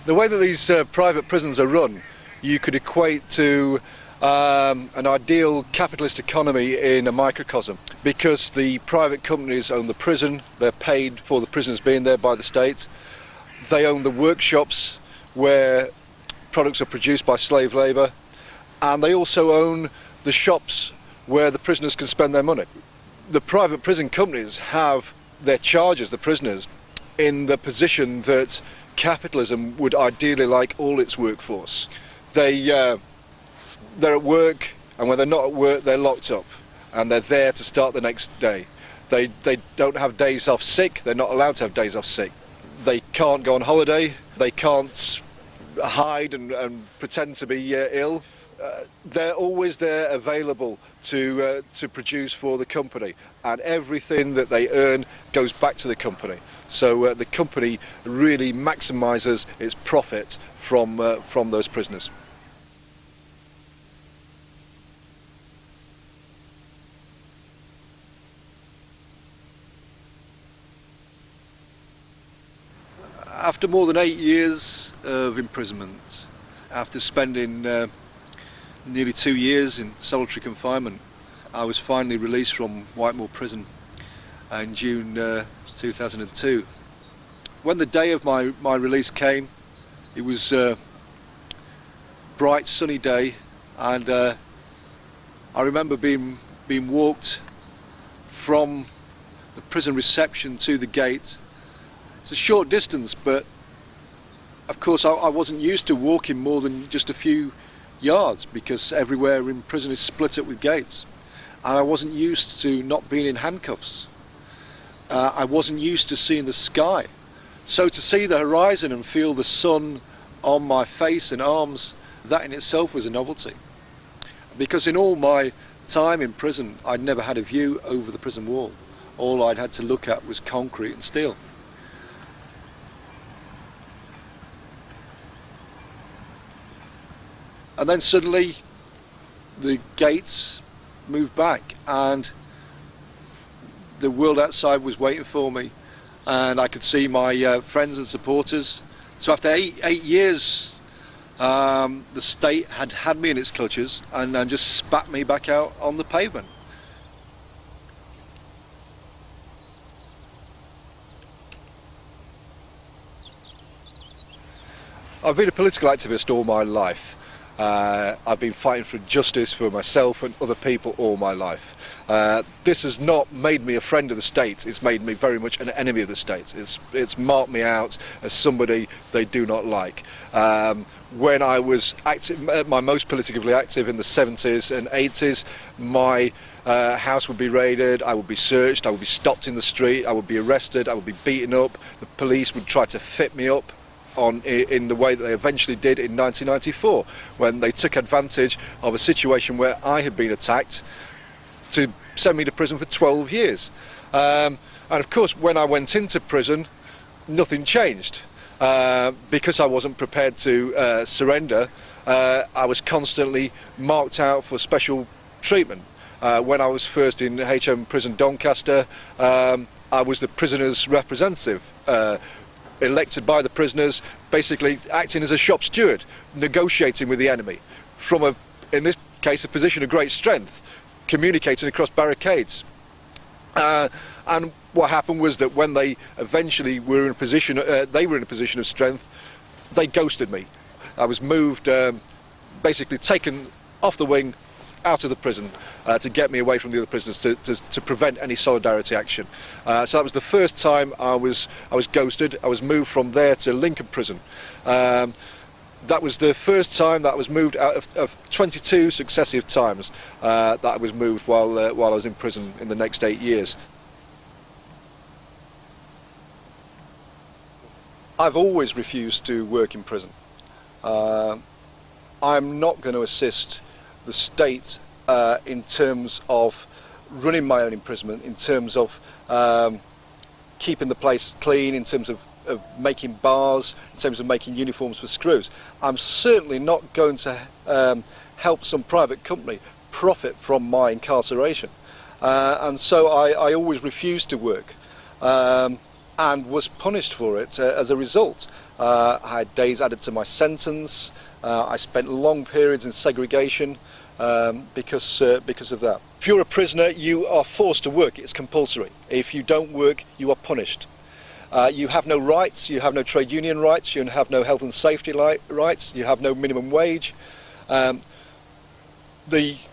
The way that these private prisons are run, you could equate to an ideal capitalist economy in a microcosm, because the private companies own the prison, they're paid for the prisoners being there by the state, they own the workshops where products are produced by slave labour, and they also own the shops where the prisoners can spend their money. The private prison companies have their charges, the prisoners, in the position that capitalism would ideally like all its workforce. They're at work, and when they're not at work they're locked up, and they're there to start the next day. They don't have days off sick, they're not allowed to have days off sick. They can't go on holiday, they can't hide and pretend to be ill. They're always there available to produce for the company, and everything that they earn goes back to the company. So the company really maximises its profit from those prisoners. After more than 8 years of imprisonment, after spending nearly 2 years in solitary confinement, I was finally released from Whitemoor Prison in June 2002. When the day of my release came, it was a bright sunny day, and I remember being walked from the prison reception to the gate. It's a short distance, but of course I wasn't used to walking more than just a few yards, because everywhere in prison is split up with gates, and I wasn't used to not being in handcuffs. I wasn't used to seeing the sky, so to see the horizon and feel the sun on my face and arms, that in itself was a novelty, because in all my time in prison I'd never had a view over the prison wall. All I'd had to look at was concrete and steel. And then suddenly the gates moved back, and the world outside was waiting for me, and I could see my friends and supporters. So after eight years, the state had me in its clutches and just spat me back out on the pavement. I've been a political activist all my life. I've been fighting for justice for myself and other people all my life. This has not made me a friend of the state, it's made me very much an enemy of the state. It's marked me out as somebody they do not like. When I was active, my most politically active in the 70s and 80s, my house would be raided, I would be searched, I would be stopped in the street, I would be arrested, I would be beaten up, the police would try to fit me up in the way that they eventually did in 1994, when they took advantage of a situation where I had been attacked to send me to prison for 12 years. And of course, when I went into prison, nothing changed. Because I wasn't prepared to surrender, I was constantly marked out for special treatment. When I was first in HM Prison Doncaster, I was the prisoners' representative, elected by the prisoners, basically acting as a shop steward, negotiating with the enemy from in this case, a position of great strength, communicating across barricades. And what happened was that when they eventually were in a position, of strength, they ghosted me. I was moved, basically taken off the wing, out of the prison, to get me away from the other prisoners, to prevent any solidarity action. So that was the first time I was ghosted. I was moved from there to Lincoln Prison. That was the first time that I was moved out of 22 successive times that I was moved while I was in prison in the next 8 years. I've always refused to work in prison. I'm not going to assist the state in terms of running my own imprisonment, in terms of keeping the place clean, in terms of making bars, in terms of making uniforms for screws. I'm certainly not going to help some private company profit from my incarceration. And so I always refused to work, and was punished for it as a result. I had days added to my sentence. I spent long periods in segregation because of that. If you're a prisoner, you are forced to work. It's compulsory. If you don't work, you are punished. You have no rights. You have no trade union rights. You have no health and safety rights. You have no minimum wage. The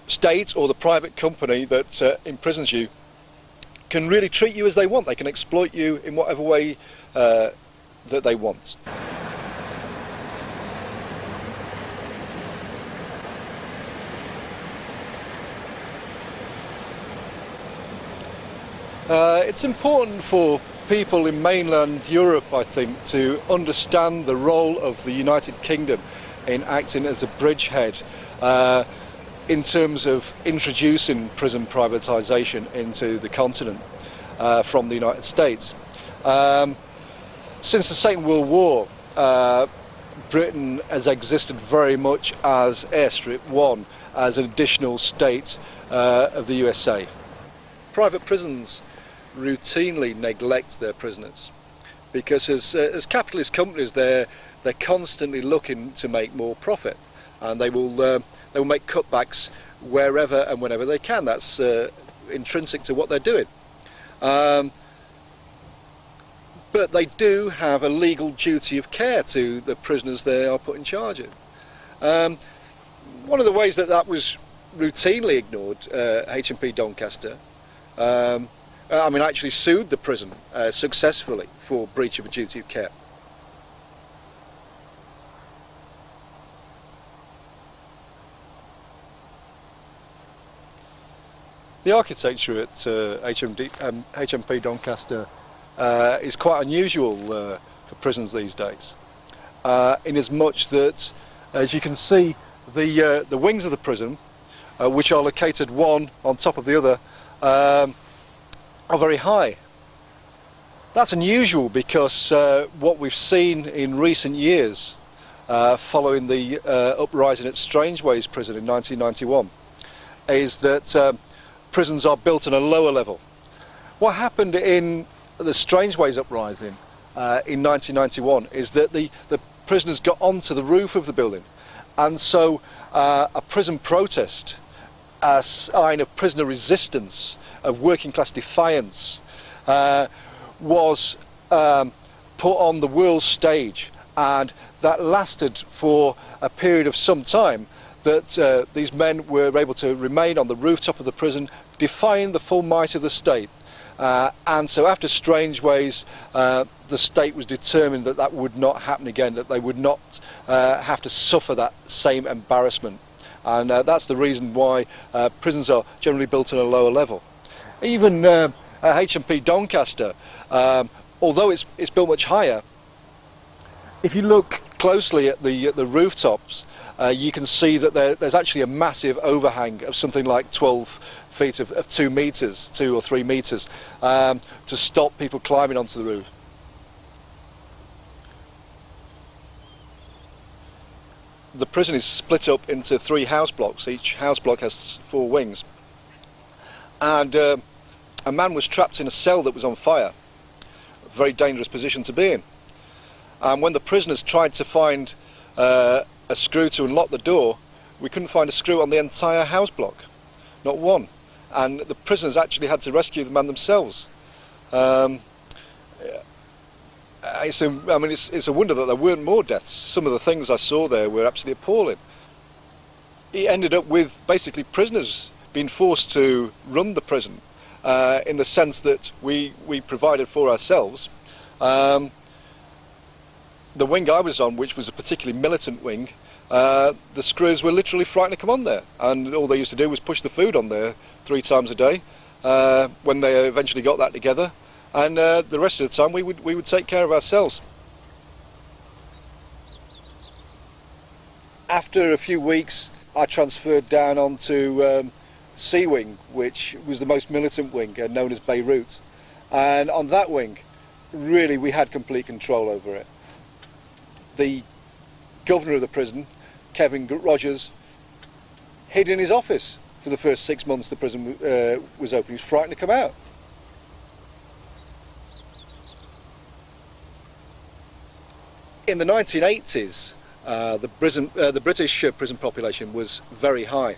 state or the private company that imprisons you can really treat you as they want. They can exploit you in whatever way that they want. It's important for people in mainland Europe, I think, to understand the role of the United Kingdom in acting as a bridgehead in terms of introducing prison privatisation into the continent from the United States. Since the Second World War, Britain has existed very much as Airstrip 1, as an additional state of the USA. Private prisons routinely neglect their prisoners because as capitalist companies they're constantly looking to make more profit, and they will make cutbacks wherever and whenever they can. That's intrinsic to what they're doing. But they do have a legal duty of care to the prisoners they are put in charge of. One of the ways that was routinely ignored, HMP Doncaster, actually sued the prison successfully for breach of a duty of care. The architecture at HMP Doncaster is quite unusual for prisons these days, in as much that, as you can see, the wings of the prison, which are located one on top of the other, are very high. That's unusual because what we've seen in recent years, following the uprising at Strangeways prison in 1991, is that prisons are built on a lower level. What happened in the Strangeways uprising in 1991 is that the prisoners got onto the roof of the building, and so a prison protest, a sign of prisoner resistance, of working class defiance, was put on the world stage, and that lasted for a period of some time, that these men were able to remain on the rooftop of the prison defying the full might of the state. And so after Strangeways, the state was determined that that would not happen again, that they would not have to suffer that same embarrassment. And that's the reason why prisons are generally built on a lower level. Even HMP Doncaster, although it's built much higher, if you look closely at the rooftops, you can see that there's actually a massive overhang of something like 12 feet of 2 meters, 2 or 3 meters, to stop people climbing onto the roof. The prison is split up into 3 house blocks. Each house block has 4 wings. And a man was trapped in a cell that was on fire. A very dangerous position to be in. And when the prisoners tried to find a screw to unlock the door, we couldn't find a screw on the entire house block. Not one. And the prisoners actually had to rescue the man themselves. It's a wonder that there weren't more deaths. Some of the things I saw there were absolutely appalling. It ended up with basically prisoners being forced to run the prison, in the sense that we provided for ourselves. The wing I was on, which was a particularly militant wing, the screws were literally frightened to come on there, and all they used to do was push the food on there 3 times a day, when they eventually got that together, and the rest of the time we would take care of ourselves. After a few weeks, I transferred down onto C Wing, which was the most militant wing, known as Beirut, and on that wing really we had complete control over it. The governor of the prison, Kevin Rogers, hid in his office for the first 6 months the prison was open. He was frightened to come out. In the 1980s, the British prison population was very high.